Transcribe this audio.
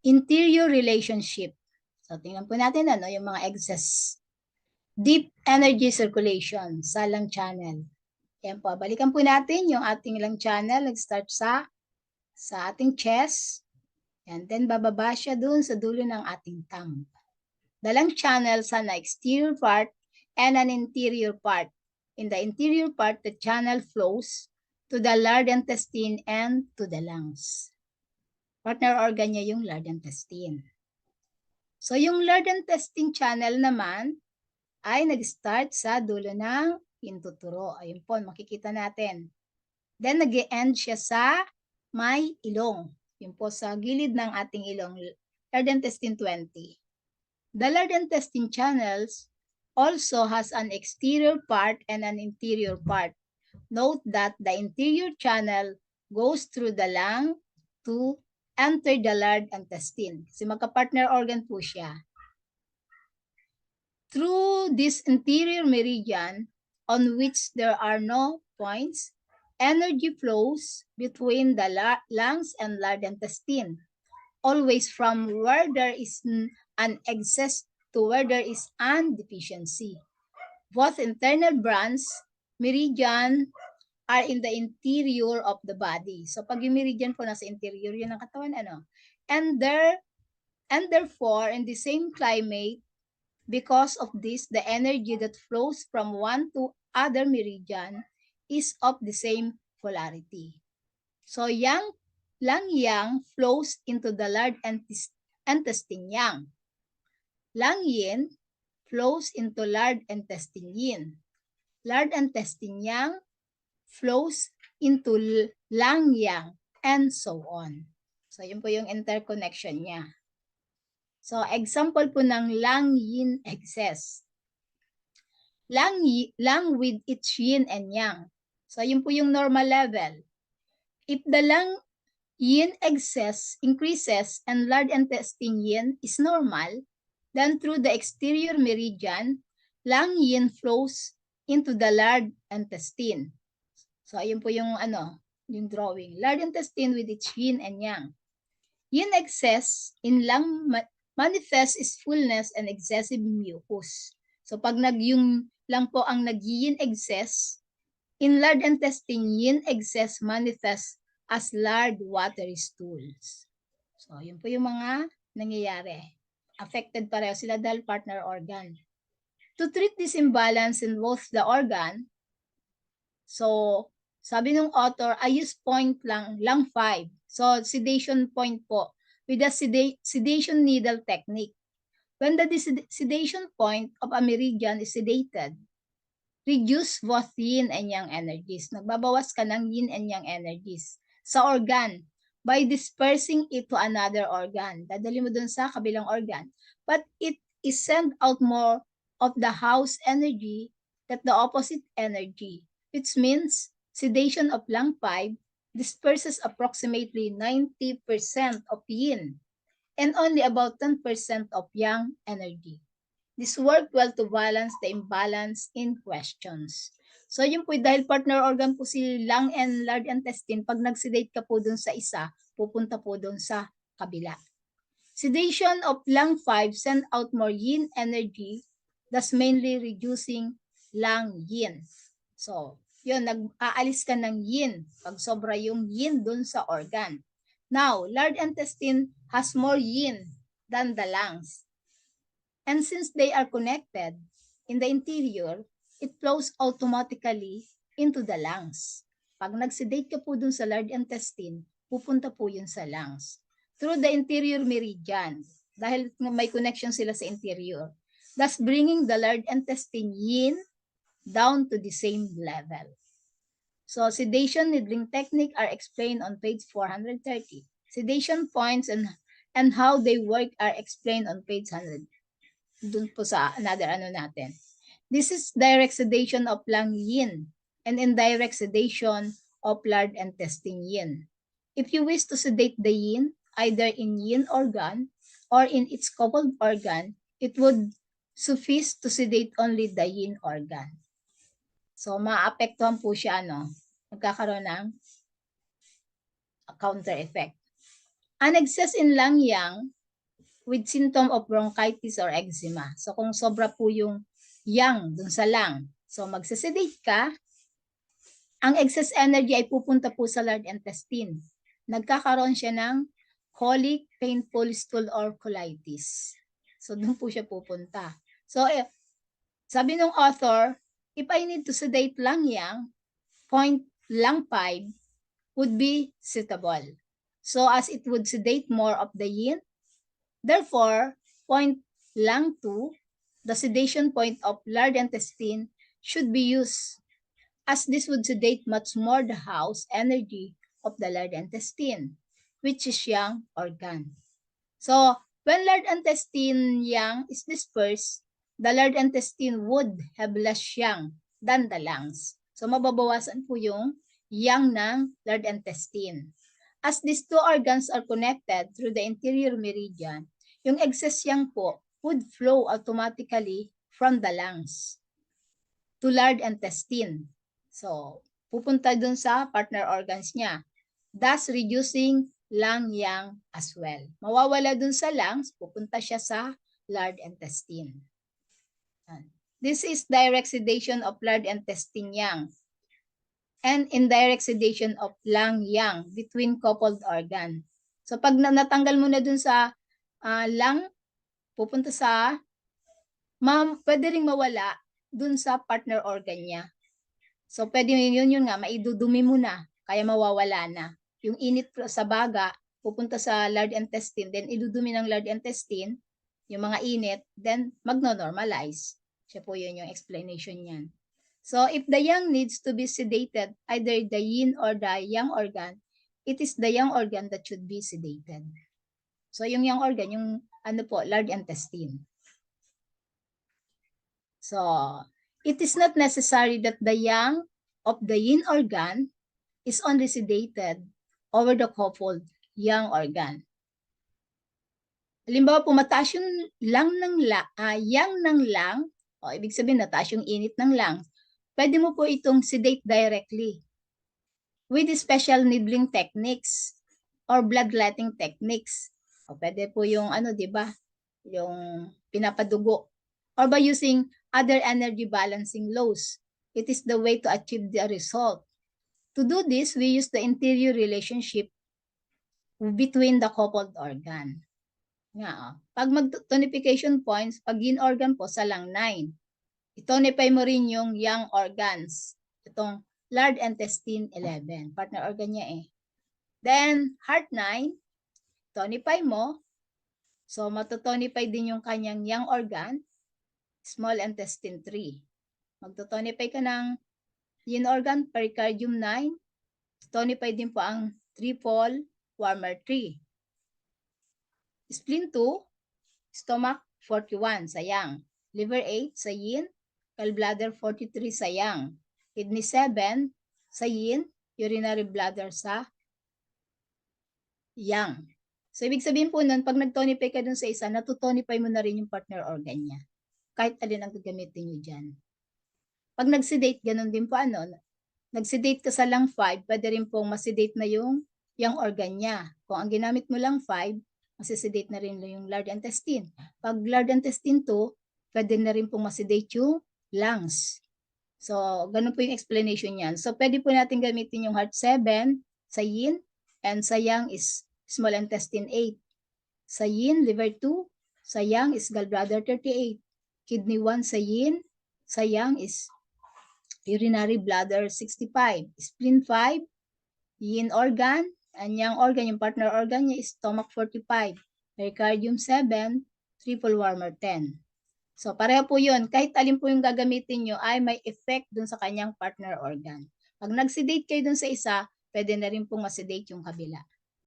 interior relationship. So, tingnan po natin yung mga excess. Deep energy circulation sa lung channel. Yan po, balikan po natin yung ating lung channel. Nag-start sa ating chest. And then, bababa siya dun sa dulo ng ating thumb. The lung channel sa an exterior part and an interior part. In the interior part, the channel flows to the large intestine and to the lungs. Partner organ niya yung large intestine. So, yung large intestine channel naman ay nag-start sa dulo ng pintuturo. Ayun po, makikita natin. Then, nag-end siya sa may ilong. Yun po, sa gilid ng ating ilong, large intestine 20. The large intestine channels also has an exterior part and an interior part. Note that the interior channel goes through the lung to enter the large intestine. Kasi magka-partner organ po siya. Through this interior meridian, on which there are no points, energy flows between the lungs and large intestine, always from where there is an excess to where there is an deficiency. Both internal branch, meridian, are in the interior of the body. So pag yung meridian po nasa interior yun ng katawan, And therefore, in the same climate, because of this, the energy that flows from one to other meridian is of the same polarity. So lung yang flows into the large intestine yang. Lung yin flows into large intestine yin. Large intestine yang flows into lung yang, and so on. So yun po yung interconnection niya. So, example po ng lung yin excess. Lung with its yin and yang. So, yun po yung normal level. If the lung yin excess increases and large intestine yin is normal, then through the exterior meridian, lung yin flows into the large intestine. So, ayun po yung yung drawing. Large intestine with its yin and yang. Yin excess in lung manifest is fullness and excessive mucus. So pag yung lang po ang nag-yin excess, in large intestine, yin excess manifest as large watery stools. So yun po yung mga nangyayari. Affected pareho sila dahil partner organ. To treat this imbalance in both the organ, so sabi ng author, I use point lang, lung 5. So sedation point po, with the sedation needle technique. When the sedation point of a meridian is sedated, reduce both yin and yang energies. Nagbabawas ka ng yin and yang energies sa organ by dispersing it to another organ. Dadali mo dun sa kabilang organ. But it is sent out more of the house energy than the opposite energy, which means sedation of lung 5 disperses approximately 90% of yin and only about 10% of yang energy. This worked well to balance the imbalance in questions. So yun po, dahil partner organ po si lung and large intestine, pag nag-sedate ka po dun sa isa, pupunta po dun sa kabila. Sedation of lung 5 send out more yin energy, thus mainly reducing lung yin. So, yun, nag-aalis ka ng yin pag sobra yung yin dun sa organ. Now, large intestine has more yin than the lungs. And since they are connected in the interior, it flows automatically into the lungs. Pag nag-sedate ka po dun sa large intestine, pupunta po yun sa lungs. Through the interior meridian, dahil may connection sila sa interior, thus bringing the large intestine yin down to the same level. So, sedation needling technique are explained on page 430. Sedation points and how they work are explained on page 100. Dun po sa another natin. This is direct sedation of lung yin and indirect sedation of large intestine yin. If you wish to sedate the yin, either in yin organ or in its coupled organ, it would suffice to sedate only the yin organ. So, maapektuhan po siya, magkakaroon ng counter effect. An excess in lung yang with symptom of bronchitis or eczema. So kung sobra po yung yang dun sa lung, so magsesedate ka, ang excess energy ay pupunta po sa large intestine. Nagkakaroon siya ng colic, painful stool, or colitis. So dun po siya pupunta. So sabi ng author, if I need to sedate lung yang, point lung 5 would be suitable. So as it would sedate more of the yin, therefore, point lung 2, the sedation point of large intestine, should be used, as this would sedate much more the house energy of the large intestine, which is yang organ. So when large intestine yang is dispersed, the large intestine would have less yang than the lungs. So mababawasan po yung yang ng large intestine. As these two organs are connected through the interior meridian, yung excess yang po would flow automatically from the lungs to large intestine. So, pupunta dun sa partner organs niya, thus reducing lung yang as well. Mawawala dun sa lungs, pupunta siya sa large intestine. This is direct sedation of large intestine yang and indirect sedation of lung yang between coupled organ. So, pag natanggal mo na dun sa lung, pupunta sa, pwede ring mawala dun sa partner organ niya. So, pwede yun nga, maidudumi mo na, kaya mawawala na. Yung init sa baga, pupunta sa large intestine, then idudumi ng large intestine, yung mga init, then magno-normalize. Siya po yun yung explanation niyan. So, if the yang needs to be sedated, either the yin or the yang organ, it is the yang organ that should be sedated. So, yung yang organ, yung large intestine. So, it is not necessary that the yang of the yin organ is only sedated over the coupled yang organ. Halimbawa po, mataas yung yang ng lung, ibig sabihin nataas yung init ng lung, pwede mo po itong sedate directly with special needling techniques or bloodletting techniques. Pwede po yung di ba? Yung pinapadugo. Or by using other energy balancing laws. It is the way to achieve the result. To do this, we use the interior relationship between the coupled organ. Pag mag-tonification points, pag yin organ po sa lung 9, itonify mo rin yung yang organs. Itong large intestine 11, partner organ niya eh. Then, heart 9, tonify mo. So, matutonify din yung kanyang yang organ, small intestine 3. Magtutonify ka ng yin organ, pericardium 9. Tonify din po ang triple warmer 3. Spleen 2, stomach 41 sa yang. Liver 8 sa yin, gallbladder 43 sa yang. Kidney 7 sa yin, urinary bladder sa yang. So, ibig sabihin po nun, pag nag-tonify ka dun sa isa, natutonify mo na rin yung partner organ niya. Kahit alin ang gagamitin nyo dyan. Pag nag-sedate, ganun din po nag-sedate ka sa lung 5, pwede rin pong masedate na yung yang organ niya. Kung ang ginamit mo lang 5, masisedate na rin yung large intestine. Pag large intestine 2, pwede na rin pong masedate yung lungs. So, ganun po yung explanation niyan. So, pwede po natin gamitin yung heart 7 sa yin, and sa yang is small intestine 8. Sa yin, liver 2. Sa yang is gallbladder 38. Kidney 1 sa yin. Sa yang is urinary bladder 65. Spleen 5. Yin organ. And yang organ, yung partner organ niya is stomach 45. Pericardium 7. Triple warmer 10. So, pareho po yun. Kahit alin po yung gagamitin nyo ay may effect dun sa kanyang partner organ. Pag nag-sedate kayo dun sa isa, pwede na rin pong masedate yung kabila.